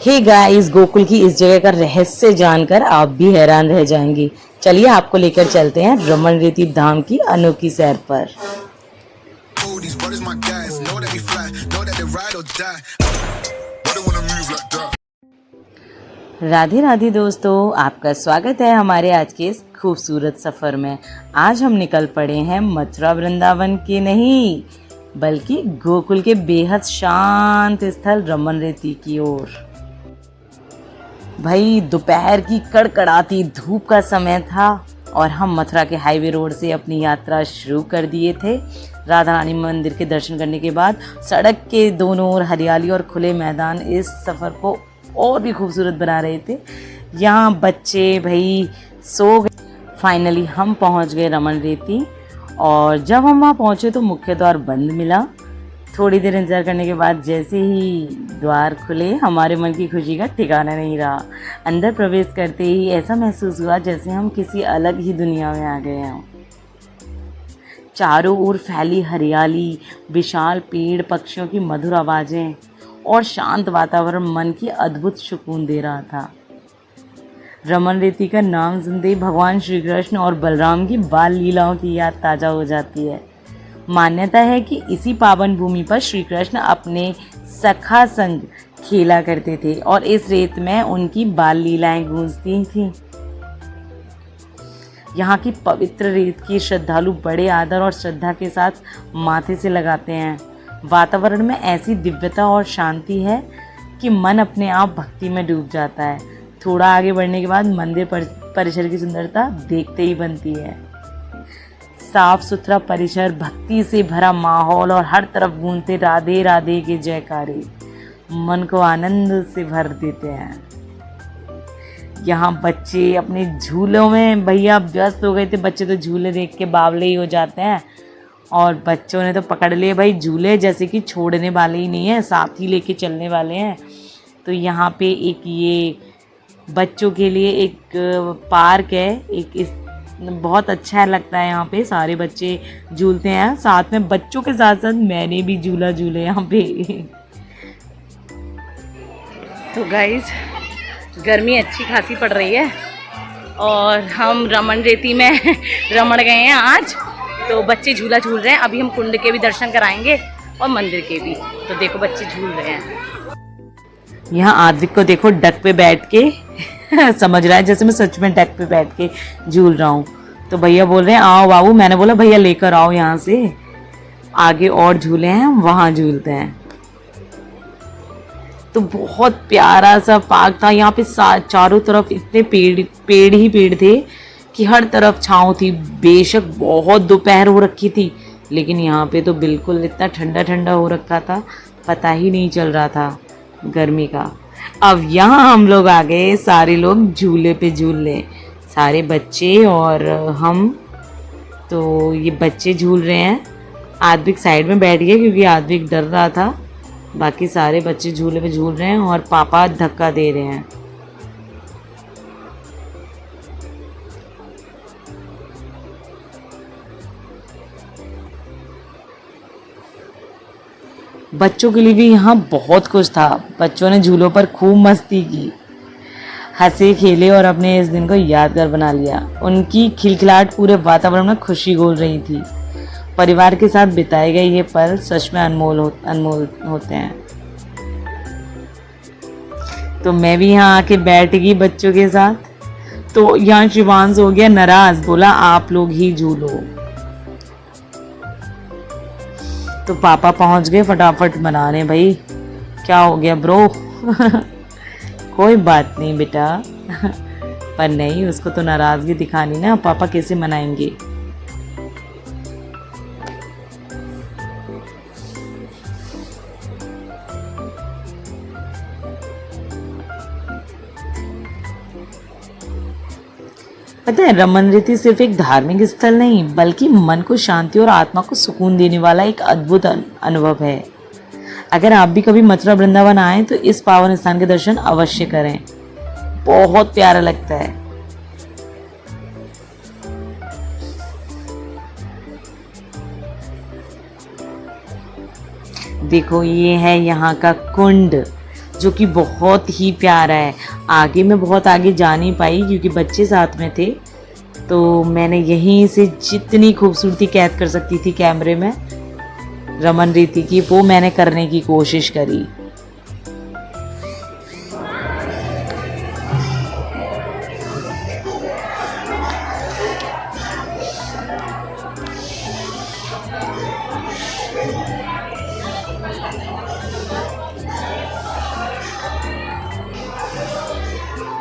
Hey guys, Gokul की इस जगह का रहस्य जानकर आप भी हैरान रह जाएंगे। चलिए आपको लेकर चलते हैं रमन रेती धाम की अनोखी सैर पर। These brothers my guys, know that we fly, know that they ride or die. They don't wanna move like that. Radhe Radhe दोस्तों, आपका स्वागत है हमारे आज के इस खूबसूरत सफ़र में। आज हम निकल पड़े हैं मथुरा वृंदावन के नहीं बल्कि गोकुल के बेहद शांत स्थल रमन रेती की ओर। भाई दोपहर की कड़कड़ाती धूप का समय था और हम मथुरा के हाईवे रोड से अपनी यात्रा शुरू कर दिए थे। राधा रानी मंदिर के दर्शन करने के बाद सड़क के दोनों ओर हरियाली और खुले मैदान इस सफ़र को और भी खूबसूरत बना रहे थे। यहाँ बच्चे भाई सो गए। फाइनली हम पहुँच गए रमन रेती और जब हम वहाँ पहुँचे तो मुख्य द्वार बंद मिला। थोड़ी देर इंतज़ार करने के बाद जैसे ही द्वार खुले हमारे मन की खुशी का ठिकाना नहीं रहा। अंदर प्रवेश करते ही ऐसा महसूस हुआ जैसे हम किसी अलग ही दुनिया में आ गए हों। चारों ओर फैली हरियाली, विशाल पेड़, पक्षियों की मधुर आवाज़ें और शांत वातावरण मन की अद्भुत सुकून दे रहा था। रमन रेती का नाम सुनते ही भगवान श्री कृष्ण और बलराम की बाल लीलाओं की याद ताज़ा हो जाती है। मान्यता है कि इसी पावन भूमि पर श्री कृष्ण अपने सखा संग खेला करते थे और इस रेत में उनकी बाल लीलाएं गूंजती थीं। यहाँ की पवित्र रेत की श्रद्धालु बड़े आदर और श्रद्धा के साथ माथे से लगाते हैं। वातावरण में ऐसी दिव्यता और शांति है कि मन अपने आप भक्ति में डूब जाता है। थोड़ा आगे बढ़ने के बाद मंदिर परिसर की सुंदरता देखते ही बनती है। साफ सुथरा परिसर, भक्ति से भरा माहौल और हर तरफ गूंजते राधे राधे के जयकारे मन को आनंद से भर देते हैं। यहाँ बच्चे अपने झूलों में भैया व्यस्त हो गए थे। बच्चे तो झूले देख के बावले ही हो जाते हैं और बच्चों ने तो पकड़ लिए भाई झूले, जैसे कि छोड़ने वाले ही नहीं है, साथ ही लेके चलने वाले हैं। तो यहाँ पे एक ये बच्चों के लिए एक पार्क है, एक इस बहुत अच्छा लगता है। यहाँ पे सारे बच्चे झूलते हैं, साथ में बच्चों के साथ साथ मैंने भी झूला झूले यहाँ पे। तो गाइस गर्मी अच्छी खासी पड़ रही है और हम रमन रेती में रमण गए हैं आज। तो बच्चे झूला झूल रहे हैं। अभी हम कुंड के भी दर्शन कराएंगे और मंदिर के भी। तो देखो बच्चे झूल रहे हैं। यहाँ आद्विक को देखो डक पे बैठ के समझ रहा है जैसे मैं सच में डक पे बैठ के झूल रहा हूँ। तो भैया बोल रहे हैं आओ बाबू। मैंने बोला भैया लेकर आओ, यहाँ से आगे और झूले हैं, वहाँ झूलते हैं। तो बहुत प्यारा सा पार्क था। यहाँ पे चारों तरफ इतने पेड़ ही पेड़ थे कि हर तरफ छाँव थी। बेशक बहुत दोपहर हो रखी थी लेकिन यहाँ पे तो बिल्कुल इतना ठंडा ठंडा हो रखा था, पता ही नहीं चल रहा था गर्मी का। अब यहाँ हम लोग आ गए, सारे लोग झूले पे झूलने, सारे बच्चे और हम। तो ये बच्चे झूल रहे हैं। आद्विक साइड में बैठ गया क्योंकि आद्विक डर रहा था। बाकी सारे बच्चे झूले पे झूल रहे हैं और पापा धक्का दे रहे हैं। बच्चों के लिए भी यहाँ बहुत कुछ था। बच्चों ने झूलों पर खूब मस्ती की, हंसे खेले और अपने इस दिन को यादगार बना लिया। उनकी खिलखिलाहट पूरे वातावरण में खुशी घोल रही थी। परिवार के साथ बिताए गए ये पल सच में अनमोल होते हैं। तो मैं भी यहाँ आके बैठ गई बच्चों के साथ। तो यहाँ शिवांश हो गया नाराज, बोला आप लोग ही झूलो। तो पापा पहुंच गए फटाफट मनाने। भाई क्या हो गया ब्रो? कोई बात नहीं बेटा। पर नहीं, उसको तो नाराजगी दिखानी ना, पापा कैसे मनाएंगे। पता है रमन रेती सिर्फ एक धार्मिक स्थल नहीं बल्कि मन को शांति और आत्मा को सुकून देने वाला एक अद्भुत अनुभव है। अगर आप भी कभी मथुरा वृंदावन आए तो इस पावन स्थान के दर्शन अवश्य करें। बहुत प्यारा लगता है। देखो ये है यहाँ का कुंड। जो कि बहुत ही प्यारा है। आगे मैं बहुत आगे जा नहीं पाई क्योंकि बच्चे साथ में थे, तो मैंने यहीं से जितनी खूबसूरती कैद कर सकती थी कैमरे में रमन रेती की, वो मैंने करने की कोशिश करी।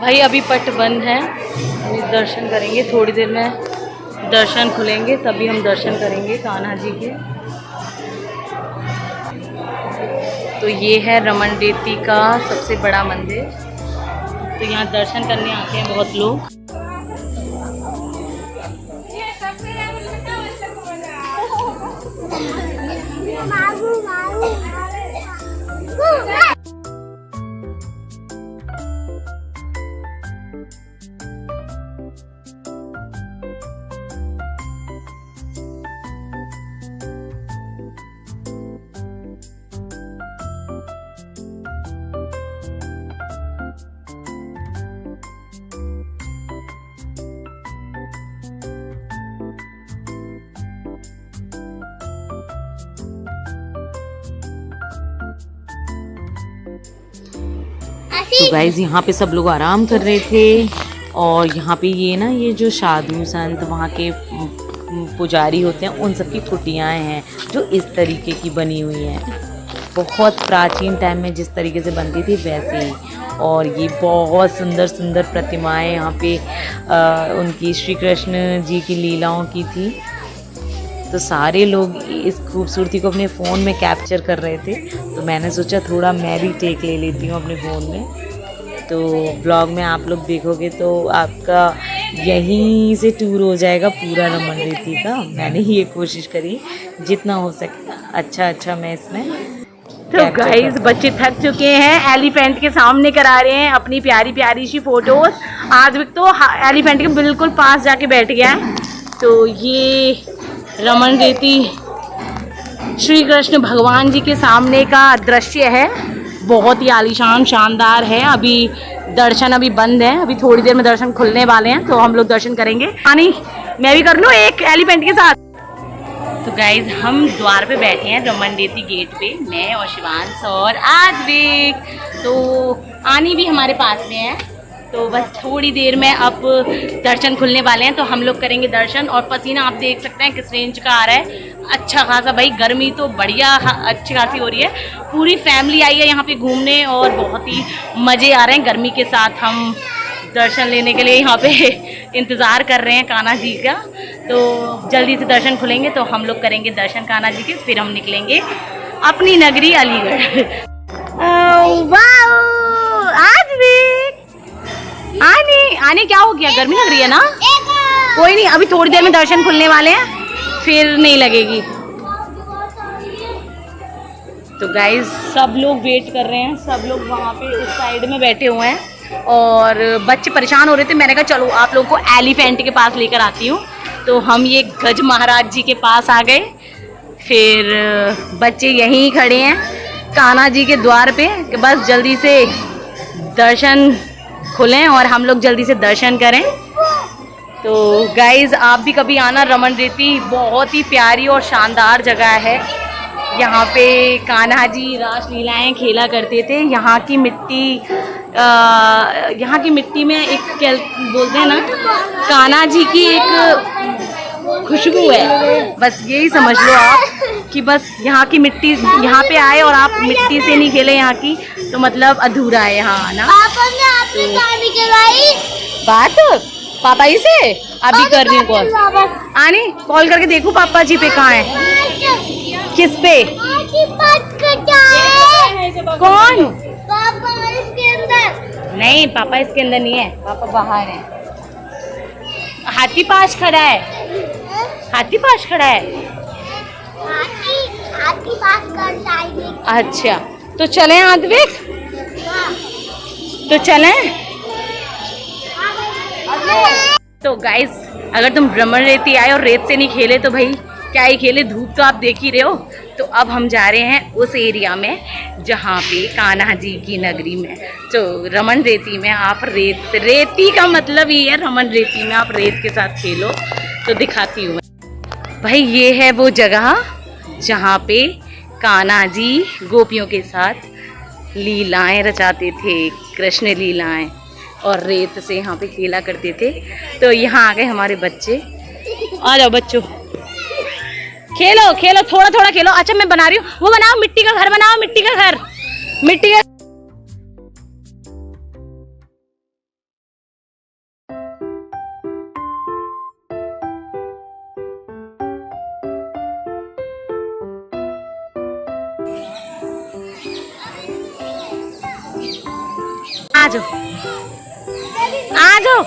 भाई अभी पट बंद है, अभी दर्शन करेंगे, थोड़ी देर में दर्शन खुलेंगे तभी हम दर्शन करेंगे कान्हा जी के। तो ये है रमन रेती का सबसे बड़ा मंदिर, तो यहाँ दर्शन करने आते हैं बहुत लोग। तो गाइज यहाँ पे सब लोग आराम कर रहे थे, और यहाँ पे ये जो साधु संत वहाँ के पुजारी होते हैं उन सब की कुटियाँ हैं जो इस तरीके की बनी हुई हैं। बहुत प्राचीन टाइम में जिस तरीके से बनती थी वैसे ही। और ये बहुत सुंदर सुंदर प्रतिमाएं यहाँ पे उनकी श्री कृष्ण जी की लीलाओं की थी। तो सारे लोग इस खूबसूरती को अपने फ़ोन में कैप्चर कर रहे थे, तो मैंने सोचा थोड़ा मैं भी टेक ले लेती हूँ अपने फ़ोन में। तो ब्लॉग में आप लोग देखोगे तो आपका यहीं से टूर हो जाएगा पूरा रमन रेती का। मैंने ये कोशिश करी जितना हो सके अच्छा मैं इसमें। तो गाइस बच्चे थक चुके हैं, एलिफेंट के सामने करा रहे हैं अपनी प्यारी प्यारी सी फोटोज। आज भी तो एलिफेंट के बिल्कुल पास जाके बैठ गया है। तो ये रमन रेती श्री कृष्ण भगवान जी के सामने का दृश्य है, बहुत ही आलीशान शानदार है। अभी दर्शन अभी बंद है, अभी थोड़ी देर में दर्शन खुलने वाले हैं, तो हम लोग दर्शन करेंगे। आनी मैं भी कर लूँ एक एलिफेंट के साथ। तो गाइज हम द्वार पे बैठे हैं रमन रेती गेट पे, मैं और शिवांश और आद्विक। तो आनी भी हमारे पास में है, तो बस थोड़ी देर में अब दर्शन खुलने वाले हैं, तो हम लोग करेंगे दर्शन। और पसीना आप देख सकते हैं किस रेंज का आ रहा है, अच्छा खासा। भाई गर्मी तो बढ़िया अच्छी खासी हो रही है। पूरी फैमिली आई है यहाँ पे घूमने और बहुत ही मज़े आ रहे हैं। गर्मी के साथ हम दर्शन लेने के लिए यहाँ पे इंतज़ार कर रहे हैं कान्हा जी का। तो जल्दी से दर्शन खुलेंगे तो हम लोग करेंगे दर्शन कान्हा जी के, फिर हम निकलेंगे अपनी नगरी अलीगढ़। आने क्या हो गया, गर्मी लग रही है ना? कोई नहीं, अभी थोड़ी देर में दर्शन खुलने वाले हैं, फिर नहीं लगेगी। तो गाइज सब लोग वेट कर रहे हैं, सब लोग वहाँ पे उस साइड में बैठे हुए हैं और बच्चे परेशान हो रहे थे। मैंने कहा चलो आप लोगों को एलिफेंट के पास लेकर आती हूँ। तो हम ये गज महाराज जी के पास आ गए, फिर बच्चे यहीं खड़े हैं कान्हा जी के द्वार पे कि बस जल्दी से दर्शन खुलें और हम लोग जल्दी से दर्शन करें। तो गाइज़ आप भी कभी आना, रमन रेती बहुत ही प्यारी और शानदार जगह है। यहाँ पे कान्हा जी रास लीलाएँ खेला करते थे। यहाँ की मिट्टी में एक क्या बोलते हैं ना, कान्हा जी की एक खुशबू है। बस यही समझ लो आप कि बस यहाँ की मिट्टी, यहाँ पे आए और आप मिट्टी से नहीं खेले यहाँ की, तो मतलब अधूरा है यहाँ आना। बात पापा ही से अभी कर रही हूँ कॉल। आनी कॉल करके देखूँ पापा जी पे कहाँ है, किस पे? कौन? पापा इसके अंदर नहीं, पापा इसके अंदर नहीं है, पापा बाहर है। हाथी पास खड़ा है, हाथी पास खड़ा है। हाथी पास करता है। अच्छा तो चलें आद्विक, तो चलें। तो गाइस अगर तुम रमन रेती आए और रेत से नहीं खेले तो भाई क्या ही खेले, धूप तो आप देख ही रहे हो। तो अब हम जा रहे हैं उस एरिया में जहाँ पे कान्हा जी की नगरी में, तो रमन रेती में आप रेती का मतलब ये है, रमन रेती में आप रेत के साथ खेलो। तो दिखाती हूँ भाई, ये है वो जगह जहाँ पे कान्हा जी गोपियों के साथ लीलाएं रचाते थे, कृष्ण लीलाएं, और रेत से यहाँ पे खेला करते थे। तो यहाँ आ गए हमारे बच्चे, आ जाओ बच्चों, खेलो खेलो, थोड़ा थोड़ा खेलो। अच्छा मैं बना रही हूँ, वो बनाओ मिट्टी का घर, बनाओ मिट्टी का घर, मिट्टी का। आ जाओ आ जाओ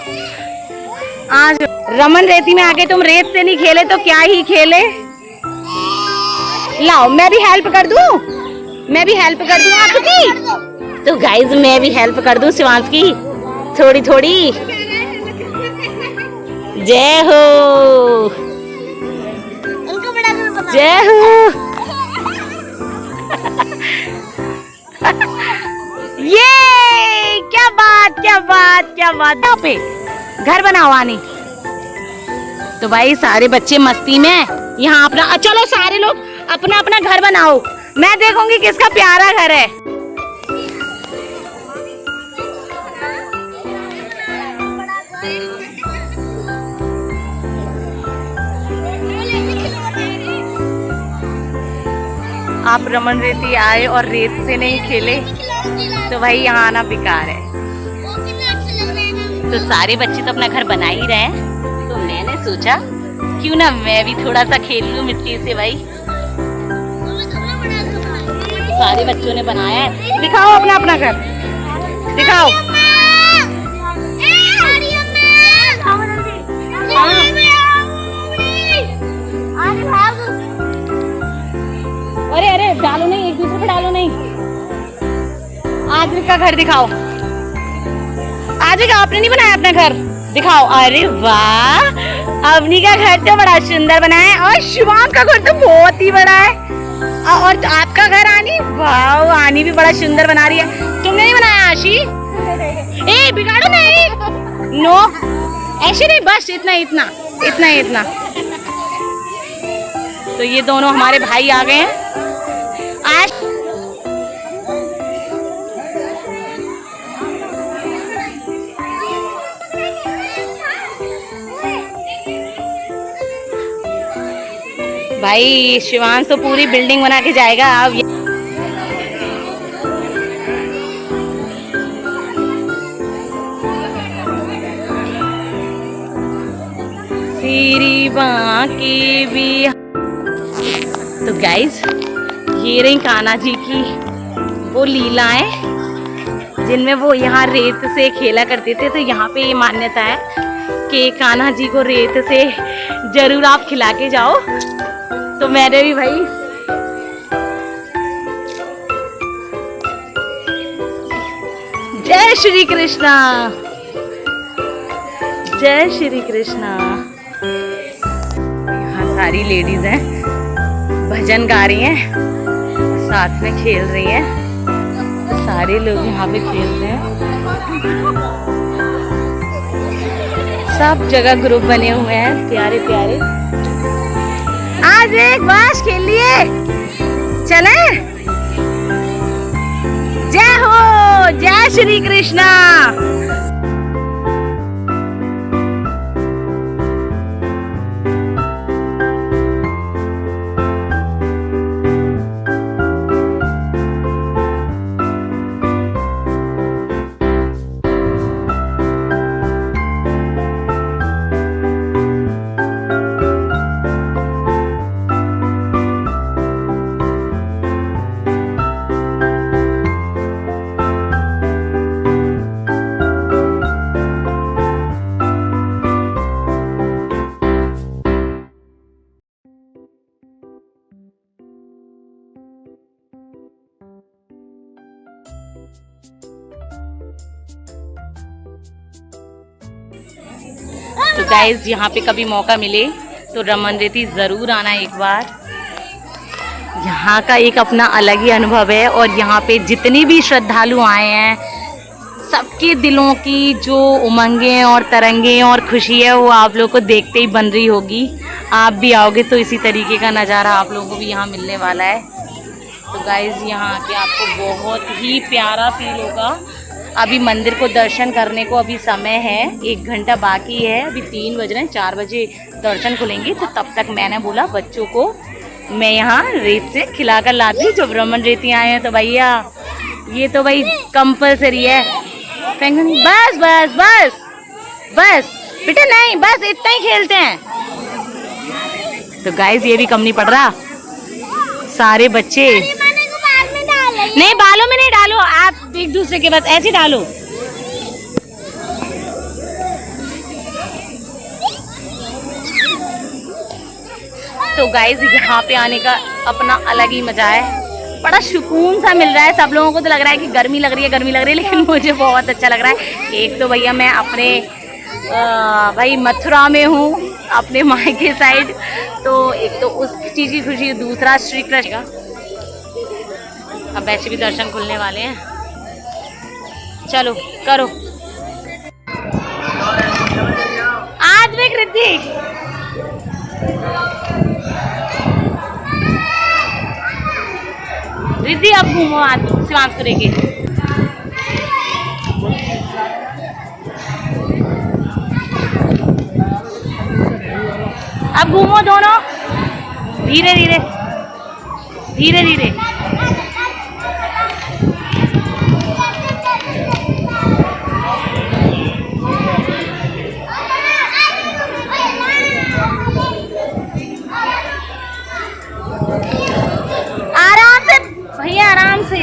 आ जाओ। रमन रेती में आके तुम रेत से नहीं खेले तो क्या ही खेले। लाओ मैं भी हेल्प कर दूं, मैं भी हेल्प कर दूं आपकी। तो गाइज मैं भी हेल्प कर दूं शिवांश की थोड़ी थोड़ी। जय हो जय हो। ये क्या बात क्या बात क्या बात। यहाँ पे घर बनाओ आनी। तो भाई सारे बच्चे मस्ती में यहाँ अपना, चलो सारे लोग अपना अपना घर बनाओ, मैं देखूंगी किसका प्यारा घर है। आप रमन रेती आए और रेत से नहीं खेले तो भाई यहाँ आना बेकार है। तो सारे बच्चे तो अपना घर बना ही रहे हैं, तो मैंने सोचा क्यों ना मैं भी थोड़ा सा खेल लूं मिट्टी से। भाई सारे बच्चों ने बनाया है, दिखाओ अपना अपना घर दिखाओ। अरे अरे डालो नहीं, एक दूसरे पे डालो नहीं। आदमी का घर दिखाओ, आज आपने नहीं बनाया अपना घर, दिखाओ। अरे वाह, अवनी का घर तो बड़ा सुंदर बना है, और शिवांश का घर तो बहुत ही बड़ा है। और आपका घर आनी, वाह आनी भी बड़ा सुंदर बना रही है। तुमने नहीं बनाया आशी? ए बिगाड़ो नहीं, नो ऐसे नहीं, बस इतना इतना इतना इतना। तो ये दोनों हमारे भाई आ गए हैं आज। भाई शिवांश तो पूरी बिल्डिंग बना के जाएगा अब। सीरी बांके भी। तो गाइज ये रही कान्हा जी की वो लीलाएं जिनमें वो यहाँ रेत से खेला करते थे। तो यहाँ पे ये मान्यता है कि कान्हा जी को रेत से जरूर आप खिला के जाओ। तो मैंने भी भाई जय श्री कृष्णा, जय श्री कृष्णा। यहाँ सारी लेडीज हैं, भजन गा रही हैं, साथ में खेल रही हैं। सारे लोग यहाँ पे खेलते हैं, सब जगह ग्रुप बने हुए हैं प्यारे प्यारे। आज एक बाश खेल लिए, चले। जय हो, जय श्री कृष्णा। तो गाइज यहाँ पे कभी मौका मिले तो रमन रेती ज़रूर आना एक बार। यहाँ का एक अपना अलग ही अनुभव है। और यहाँ पे जितने भी श्रद्धालु आए हैं, सबके दिलों की जो उमंगें और तरंगें और खुशी है वो आप लोग को देखते ही बन रही होगी। आप भी आओगे तो इसी तरीके का नज़ारा आप लोगों को भी यहाँ मिलने वाला है। तो गाइज़ यहाँ के आपको बहुत ही प्यारा फील होगा। अभी मंदिर को दर्शन करने को अभी समय है, 1 घंटा बाकी है। अभी 3 बज रहे हैं, 4 बजे दर्शन खुलेंगे। तो तब तक मैंने बोला बच्चों को मैं यहाँ रेत से खिला कर लाती। जो ब्राह्मण रेती आए हैं तो भैया ये तो भाई कंपलसरी है। बस बस बस बस बेटा, नहीं बस इतना ही खेलते हैं। तो गाइज ये भी कम नहीं पड़ रहा, सारे बच्चे नहीं बालों में नहीं डालो, आप एक दूसरे के बस ऐसे डालो। तो गाइज यहाँ पे आने का अपना अलग ही मजा है, बड़ा सुकून सा मिल रहा है। सब लोगों को तो लग रहा है कि गर्मी लग रही है, लेकिन मुझे बहुत अच्छा लग रहा है। एक तो भैया मैं अपने भाई मथुरा में हूँ, अपने मायके साइड, तो एक तो उस चीज़ की खुशी, दूसरा श्री कृष्ण का। अब वैसे भी दर्शन खुलने वाले हैं, चलो करो। आज भी कृति रिद्धि अब घूमो, आज शिवांश करेंगे। अब घूमो दोनों, धीरे धीरे धीरे धीरे। आराम से भैया, आराम से।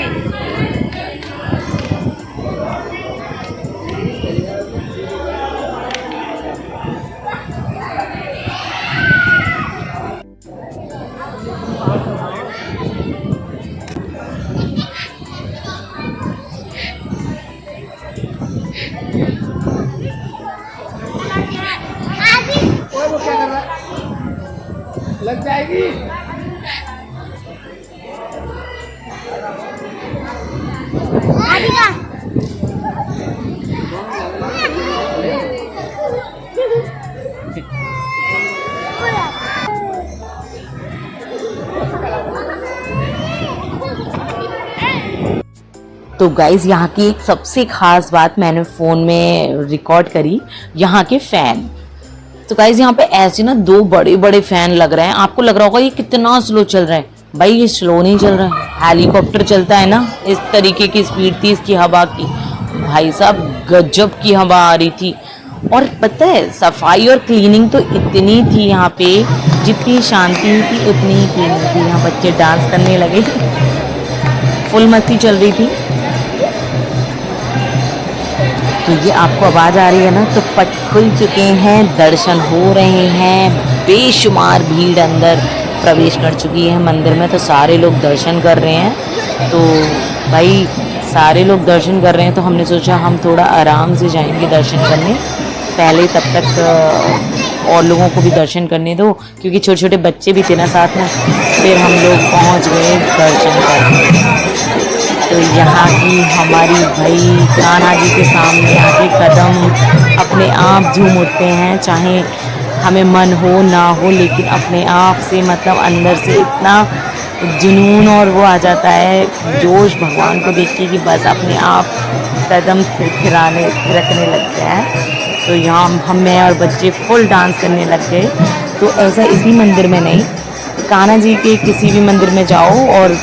लग जाएगी। तो गाइज यहाँ की एक सबसे खास बात मैंने फ़ोन में रिकॉर्ड करी, यहाँ के फ़ैन। तो गाइज यहाँ पे ऐसे ना 2 बड़े बड़े फ़ैन लग रहे हैं। आपको लग रहा होगा ये कितना स्लो चल रहा है, भाई ये स्लो नहीं चल रहा है, हेलीकॉप्टर चलता है ना, इस तरीके की स्पीड थी इसकी हवा की। भाई साहब गजब की हवा आ रही थी। और पता है सफाई और क्लीनिंग तो इतनी थी यहाँ पे, जितनी शांति थी उतनी ही क्लीनिंग थी। यहाँ बच्चे डांस करने लगे, फुल मस्ती चल रही थी। तो ये आपको आवाज़ आ रही है ना, तो पट खुल चुके हैं, दर्शन हो रहे हैं, बेशुमार भीड़ अंदर प्रवेश कर चुकी है मंदिर में। तो सारे लोग दर्शन कर रहे हैं। तो भाई सारे लोग दर्शन कर रहे हैं, तो हमने सोचा हम थोड़ा आराम से जाएंगे दर्शन करने पहले, तब तक और लोगों को भी दर्शन करने दो, क्योंकि छोटे छोटे बच्चे भी थे ना साथ में। फिर हम लोग पहुंच गए दर्शन करने। तो यहाँ की हमारी भाई कान्हा जी के सामने आके कदम अपने आप झूम उठते हैं, चाहे हमें मन हो ना हो, लेकिन अपने आप से मतलब अंदर से इतना जुनून और वो आ जाता है जोश भगवान को देख के कि बस अपने आप कदम थिरकने लगते हैं। तो यहाँ मैं और बच्चे फुल डांस करने लग गए। तो ऐसा इसी मंदिर में नहीं, कान्हा जी के किसी भी मंदिर में जाओ, और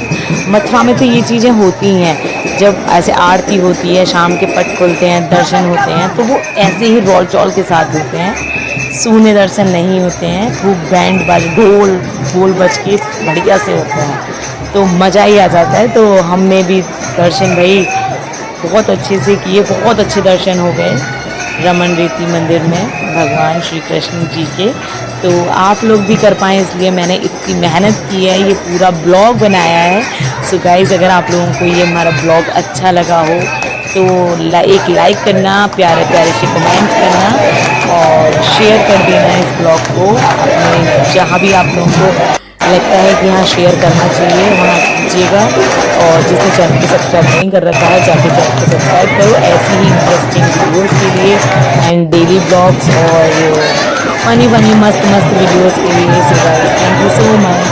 मथुरा में तो ये चीज़ें होती हैं। जब ऐसे आरती होती है, शाम के पट खुलते हैं, दर्शन होते हैं, तो वो ऐसे ही रोल चौल के साथ होते हैं, सूने दर्शन नहीं होते हैं। खूब बैंड बाज ढोल बज के बढ़िया से होते हैं, तो मज़ा ही आ जाता है। तो हमने भी दर्शन भाई बहुत अच्छे से किए, बहुत अच्छे दर्शन हो गए रमन रेती मंदिर में भगवान श्री कृष्ण जी के। तो आप लोग भी कर पाएँ, इसलिए मैंने इतनी मेहनत की है, ये पूरा ब्लॉग बनाया है। सो गाइज अगर आप लोगों को ये हमारा ब्लॉग अच्छा लगा हो तो एक लाइक करना, प्यारे प्यारे से कमेंट करना और शेयर कर देना इस ब्लॉग को अपने जहाँ भी आप लोगों को लगता है कि हाँ शेयर करना चाहिए वहाँ कीजिएगा। और जिसने चैनल को सब्सक्राइब नहीं कर रखा है जाके चैनल को सब्सक्राइब करो ऐसी ही इंटरेस्टिंग वीडियोज़ के लिए एंड डेली ब्लॉग्स और फनी फनी मस्त मस्त वीडियोज़ के लिए। So guys thank you so much.